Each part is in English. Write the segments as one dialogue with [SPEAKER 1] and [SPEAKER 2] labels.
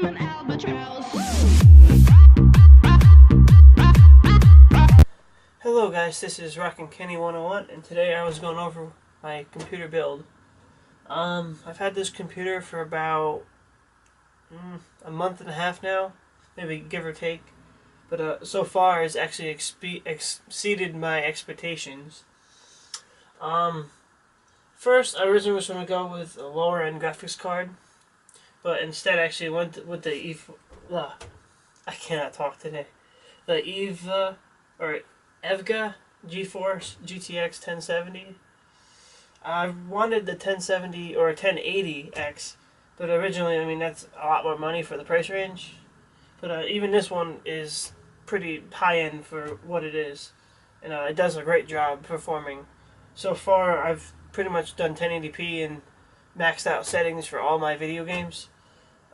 [SPEAKER 1] I'm an albatross.
[SPEAKER 2] Hello guys, this is Rockin' Kenny 101, and today I was going over my computer build. I've had this computer for about a month and a half now, maybe give or take. But so far it's actually exceeded my expectations. First, I originally was going to go with a lower end graphics card, but instead I actually went with the I cannot talk today. The EVGA GeForce GTX 1070. I wanted the 1070 or 1080X, but originally, I mean, that's a lot more money for the price range. But even this one is pretty high end for what it is, and it does a great job performing. So far, I've pretty much done 1080p and maxed out settings for all my video games.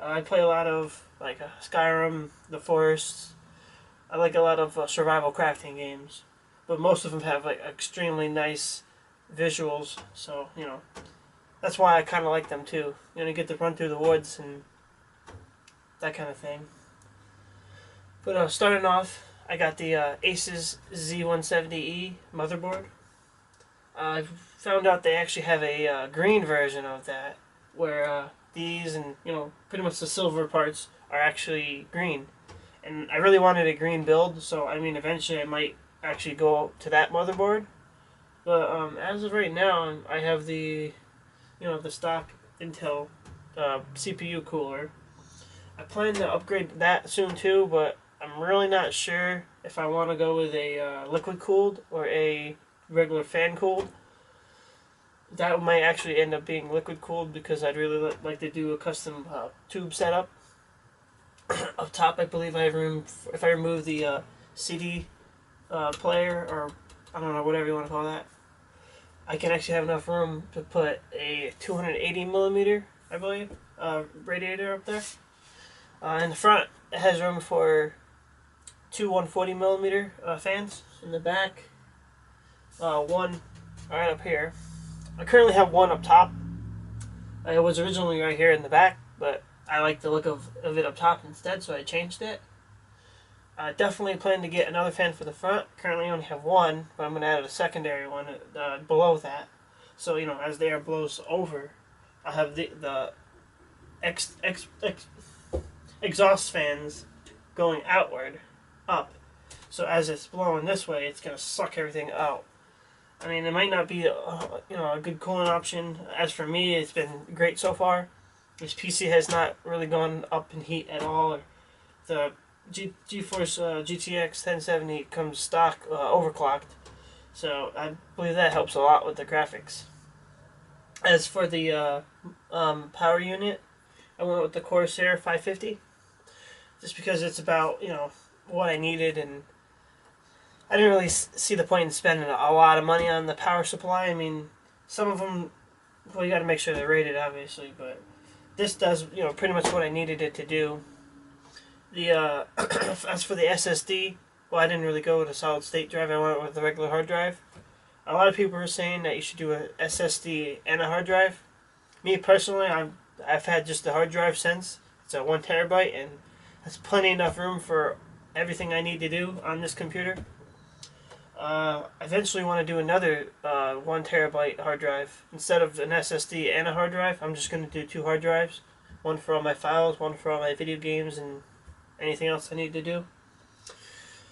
[SPEAKER 2] I play a lot of like Skyrim, The Forest. I like a lot of survival crafting games, but most of them have like extremely nice visuals. So that's why I kind of like them too. You get to run through the woods and that kind of thing. But starting off, I got the Asus Z170E motherboard. I found out they actually have a green version of that, where these and pretty much the silver parts are actually green. And I really wanted a green build, so I mean eventually I might actually go to that motherboard. But as of right now, I have the the stock Intel CPU cooler. I plan to upgrade that soon too, but I'm really not sure if I want to go with a liquid cooled or a regular fan cooled. That might actually end up being liquid cooled because I'd really like to do a custom tube setup. Up top, I believe I have room if I remove the CD player, or I don't know, whatever you want to call that. I can actually have enough room to put a 280 millimeter, I believe, radiator up there. In the front, it has room for two 140 millimeter fans. In the back, one right up here. I currently have one up top. It was originally right here in the back, but I like the look of it up top instead, so I changed it. I definitely plan to get another fan for the front. Currently I only have one, but I'm going to add a secondary one below that. So, as the air blows over, I have the exhaust fans going outward, up. So as it's blowing this way, it's going to suck everything out. I mean, it might not be a good cooling option. As for me, it's been great so far. This PC has not really gone up in heat at all. The GeForce GTX 1070 comes stock overclocked, so I believe that helps a lot with the graphics. As for the power unit, I went with the Corsair 550, just because it's about what I needed, and I didn't really see the point in spending a lot of money on the power supply. I mean, some of them, well, you got to make sure they're rated, obviously, but this does pretty much what I needed it to do. The as for the SSD, well, I didn't really go with a solid state drive. I went with the regular hard drive. A lot of people are saying that you should do a SSD and a hard drive. Me personally, I've had just the hard drive since. It's a 1 terabyte, and that's plenty enough room for everything I need to do on this computer. I eventually want to do another 1 terabyte hard drive. Instead of an SSD and a hard drive, I'm just going to do 2 hard drives. One for all my files, one for all my video games, and anything else I need to do.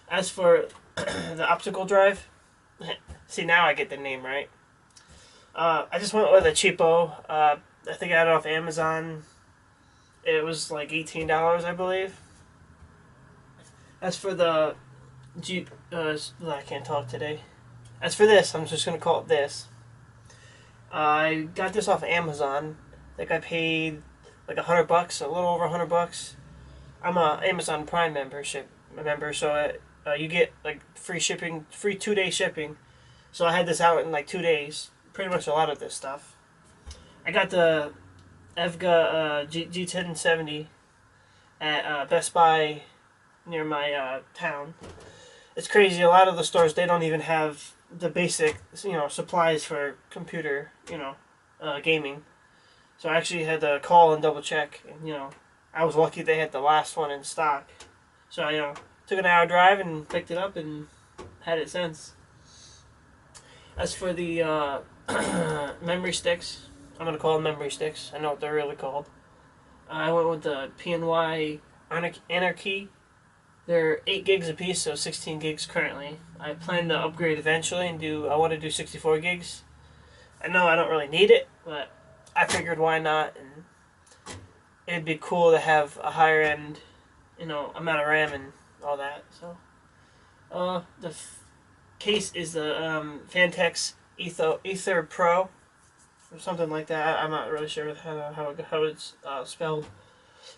[SPEAKER 2] As for the optical drive, see, now I get the name right. I just went with a cheapo. I think I got it off Amazon. It was like $18, I believe. As for the I can't talk today. As for this, I'm just gonna call it this. I got this off Amazon. I think I paid like $100, a little over $100. I'm a Amazon Prime member, so you get like free shipping, free 2-day shipping. So I had this out in like 2 days. Pretty much a lot of this stuff. I got the EVGA G1070 at Best Buy near my town. It's crazy. A lot of the stores, they don't even have the basic supplies for computer gaming. So I actually had to call and double check, and I was lucky they had the last one in stock. So, took an hour drive and picked it up and had it since. As for the memory sticks, I'm going to call them memory sticks. I know what they're really called. I went with the PNY Anarchy. They're 8 gigs a piece, so 16 gigs currently. I plan to upgrade eventually and I want to do 64 gigs. I know I don't really need it, but I figured why not, and it'd be cool to have a higher end, amount of RAM and all that. So, the case is the Phanteks Ether Pro, or something like that. I'm not really sure how it's spelled,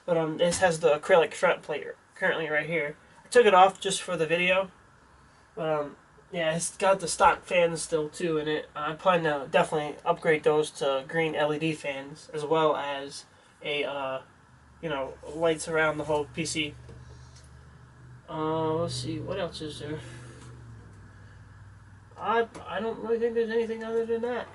[SPEAKER 2] but this has the acrylic front plate currently right here. I took it off just for the video, but yeah, it's got the stock fans still too in it. I plan to definitely upgrade those to green LED fans, as well as a lights around the whole PC. Let's see, what else is there? I don't really think there's anything other than that.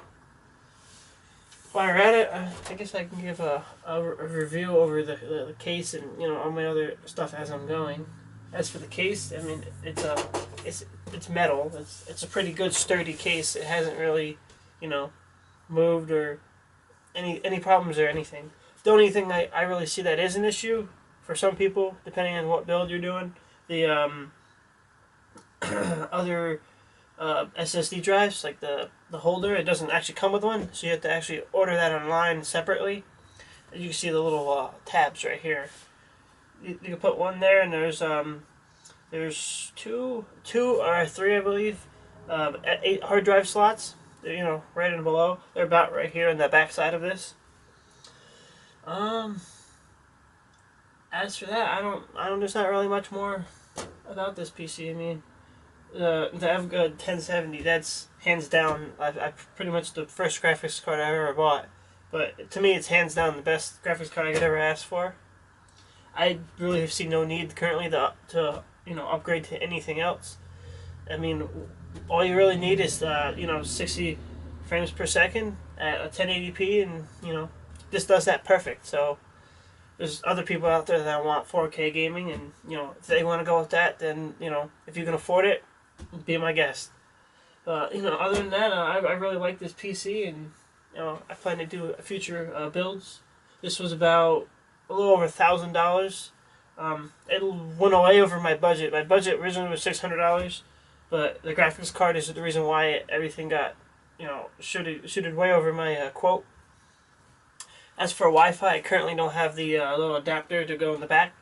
[SPEAKER 2] While we're at it, I guess I can give a review over the case and all my other stuff as I'm going. As for the case, I mean it's metal. It's a pretty good sturdy case. It hasn't really moved or any problems or anything. The only thing I really see that is an issue for some people, depending on what build you're doing, the other SSD drives, like the holder, it doesn't actually come with one, so you have to actually order that online separately. And you can see the little tabs right here. You can put one there, and there's two or three, I believe, 8 hard drive slots. They're, right in below. They're about right here on the back side of this. As for that, I don't. There's not really much more about this PC. I mean, the EVGA 1070. That's hands down. I pretty much the first graphics card I ever bought. But to me, it's hands down the best graphics card I could ever ask for. I really have seen no need currently to upgrade to anything else. I mean, all you really need is 60 frames per second at a 1080p, and this does that perfect. So there's other people out there that want 4K gaming, and if they want to go with that, then if you can afford it, be my guest. Other than that, I really like this PC, and I plan to do future builds. This was about a little over $1,000. It went way over my budget. My budget originally was $600, but the graphics card is the reason why everything got shooted way over my quote. As for Wi-Fi, I currently don't have the little adapter to go in the back,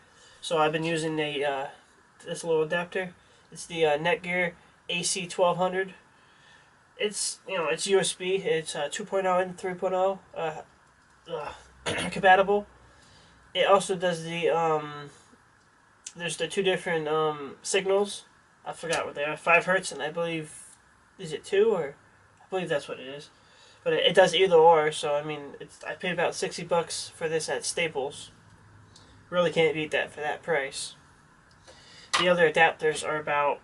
[SPEAKER 2] so I've been using this little adapter. It's the Netgear AC1200. It's it's USB. It's 2.0 and 3.0 compatible. It also does the there's the two different signals. I forgot what they are. 5 hertz, and I believe, is it 2, or I believe that's what it is. But it does either or, so I mean, I paid about $60 for this at Staples. Really can't beat that for that price. The other adapters are about,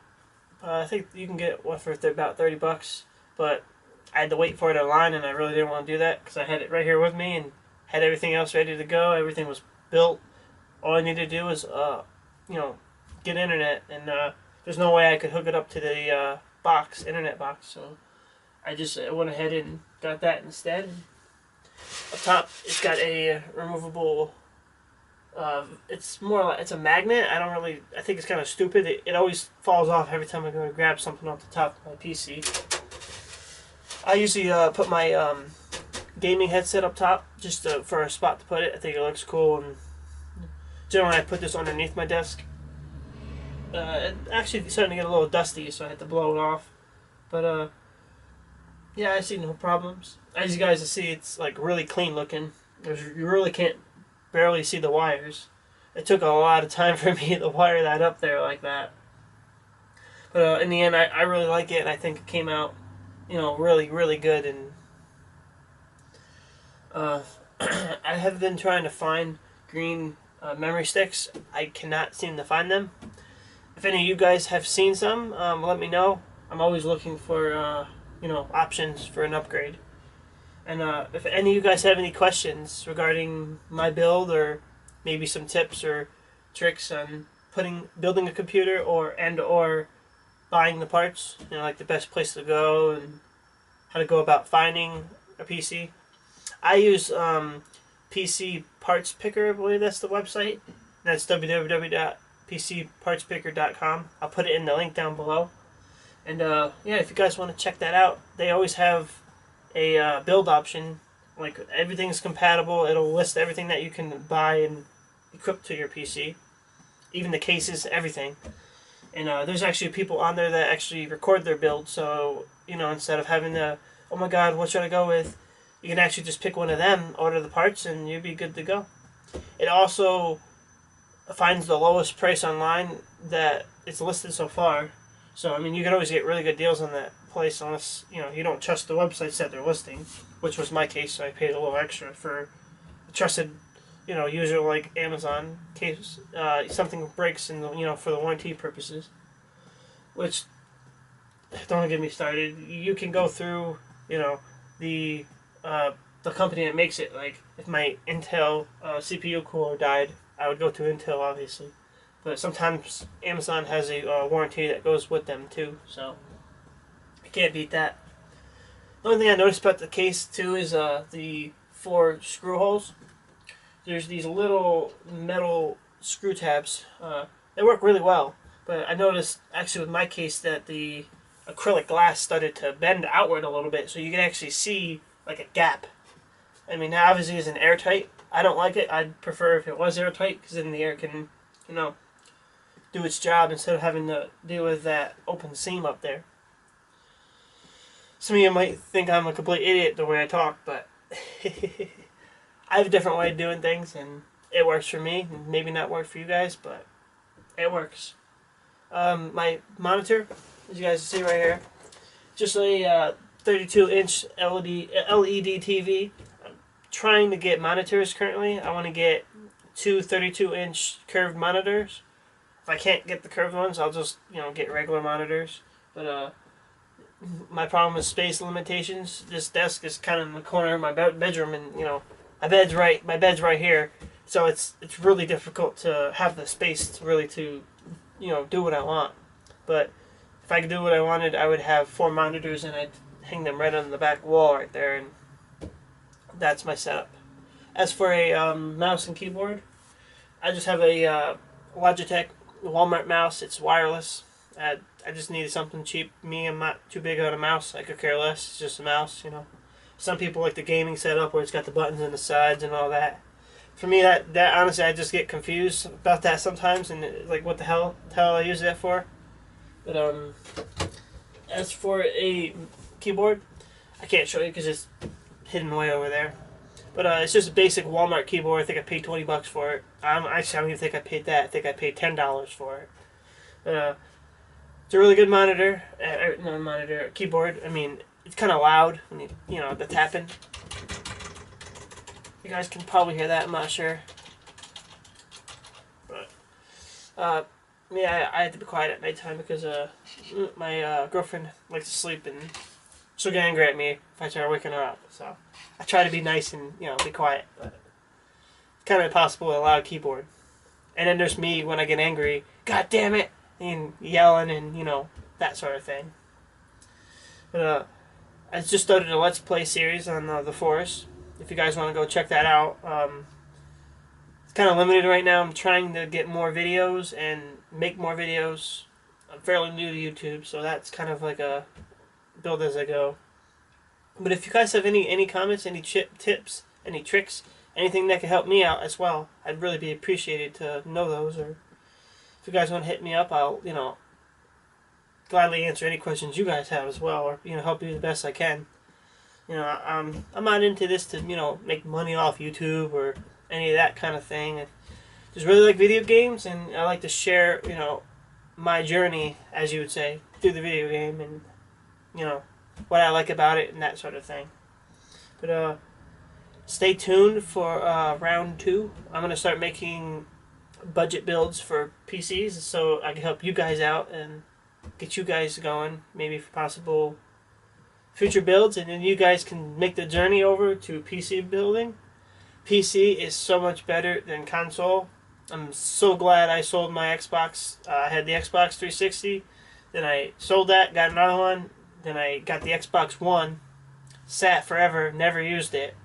[SPEAKER 2] I think you can get one for about $30, but I had to wait for it online, and I really didn't want to do that because I had it right here with me and had everything else ready to go. Everything was built. All I needed to do was, get internet, and there's no way I could hook it up to the internet box, so I just went ahead and got that instead. Up top, it's got a removable. It's more like it's a magnet. I think it's kind of stupid. It always falls off every time I go to grab something off the top of my PC. I usually put my gaming headset up top just for a spot to put it. I think it looks cool, and generally I put this underneath my desk. It actually starting to get a little dusty, so I had to blow it off. But yeah, I see no problems. As you guys see, it's like really clean looking. You really can't barely see the wires. It took a lot of time for me to wire that up there like that. But in the end, I really like it, and I think it came out, really, really good. And I have been trying to find green memory sticks. I cannot seem to find them. If any of you guys have seen some, let me know. I'm always looking for options for an upgrade. And if any of you guys have any questions regarding my build, or maybe some tips or tricks on building a computer or buying the parts. Like the best place to go and how to go about finding a PC. I use PC Parts Picker. I believe that's the website. That's www.pcpartspicker.com. I'll put it in the link down below. And if you guys want to check that out, they always have a build option. Like everything's compatible. It'll list everything that you can buy and equip to your PC, even the cases, everything. And there's actually people on there that actually record their build. So instead of having to, oh my God, what should I go with? You can actually just pick one of them, order the parts, and you'll be good to go. It also finds the lowest price online that it's listed so far. So, you can always get really good deals on that place unless, you don't trust the websites that they're listing, which was my case, so I paid a little extra for a trusted, user like Amazon, case something breaks in for the warranty purposes. Which, don't get me started. You can go through, the company that makes it. Like, if my Intel CPU cooler died, I would go to Intel, obviously. But sometimes Amazon has a warranty that goes with them, too. So, I can't beat that. The only thing I noticed about the case, too, is the 4 screw holes. There's these little metal screw tabs. They work really well. But I noticed, actually, with my case, that the acrylic glass started to bend outward a little bit. So you can actually see, like, a gap. Obviously it's an airtight. I don't like it. I'd prefer if it was airtight, because then the air can, do its job instead of having to deal with that open seam up there. Some of you might think I'm a complete idiot the way I talk, but I have a different way of doing things, and it works for me. Maybe not work for you guys, but it works. My monitor, as you guys see right here, just a 32-inch LED TV. I'm trying to get monitors currently. I want to get 2 32-inch curved monitors. If I can't get the curved ones, I'll just get regular monitors. But my problem is space limitations. This desk is kind of in the corner of my bedroom, and my bed's right here, so it's really difficult to have the space to really do what I want. But if I could do what I wanted, I would have 4 monitors and I'd hang them right on the back wall right there, and that's my setup. As for a mouse and keyboard, I just have a Logitech Walmart mouse. It's wireless. I just needed something cheap. I'm not too big on a mouse. I could care less. It's just a mouse, Some people like the gaming setup where it's got the buttons on the sides and all that. For me, that honestly, I just get confused about that sometimes, and like, what the hell I use that for? But as for a keyboard, I can't show you because it's hidden way over there. But it's just a basic Walmart keyboard. I think I paid $20 for it. Actually, I don't even think I paid that. I think I paid $10 for it. But it's a really good monitor. Keyboard. It's kind of loud when the tapping. You guys can probably hear that. I'm not sure. But I had to be quiet at nighttime because my girlfriend likes to sleep, and she'll get angry at me if I try waking her up. So I try to be nice and be quiet. But it's kind of impossible with a loud keyboard. And then there's me when I get angry. God damn it! And yelling and that sort of thing. But I just started a Let's Play series on The Forest. If you guys want to go check that out. It's kind of limited right now. I'm trying to get more videos and make more videos. I'm fairly new to YouTube, so that's kind of like a build as I go. But if you guys have any comments, any tips, any tricks, anything that can help me out as well, I'd really be appreciated to know those. Or if you guys want to hit me up, I'll gladly answer any questions you guys have as well, or help you the best I can. I'm not into this to make money off YouTube or any of that kind of thing. I just really like video games, and I like to share my journey, as you would say, through the video game, and what I like about it and that sort of thing. But stay tuned for round 2. I'm gonna start making budget builds for PCs so I can help you guys out and get you guys going, maybe for possible future builds, and then you guys can make the journey over to PC building. PC is so much better than console. I'm so glad I sold my Xbox. I had the Xbox 360, then I sold that, got another one, then I got the Xbox One, sat forever, never used it.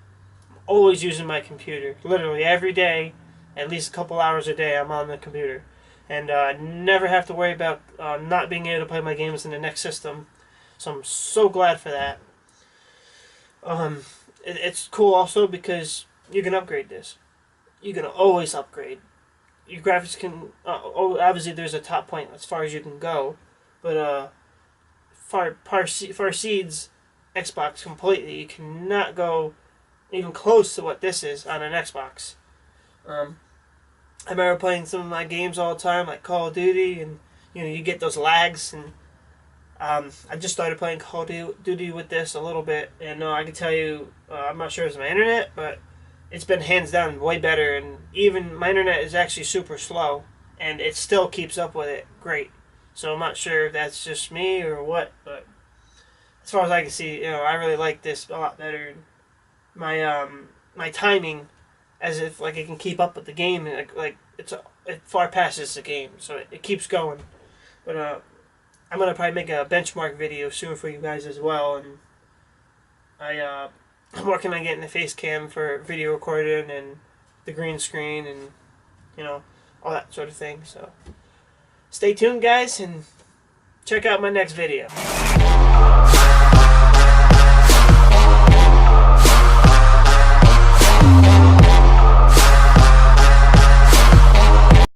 [SPEAKER 2] Always using my computer. Literally every day, at least a couple hours a day, I'm on the computer. And never have to worry about not being able to play my games in the next system. So I'm so glad for that. It's cool also because you can upgrade this. You can always upgrade. Your graphics can... obviously there's a top point as far as you can go. But far exceeds Xbox completely. You cannot go even close to what this is on an Xbox. I remember playing some of my games all the time, like Call of Duty, and you get those lags. And I just started playing Call of Duty with this a little bit, and I can tell you, I'm not sure it's my internet, but it's been hands down way better. And even my internet is actually super slow, and it still keeps up with it great. So I'm not sure if that's just me or what, but as far as I can see, I really like this a lot better. My timing, as if like it can keep up with the game, like it far passes the game, so it keeps going. But I'm gonna probably make a benchmark video soon for you guys as well, and I'm working on getting the face cam for video recording and the green screen and all that sort of thing. So stay tuned, guys, and check out my next video.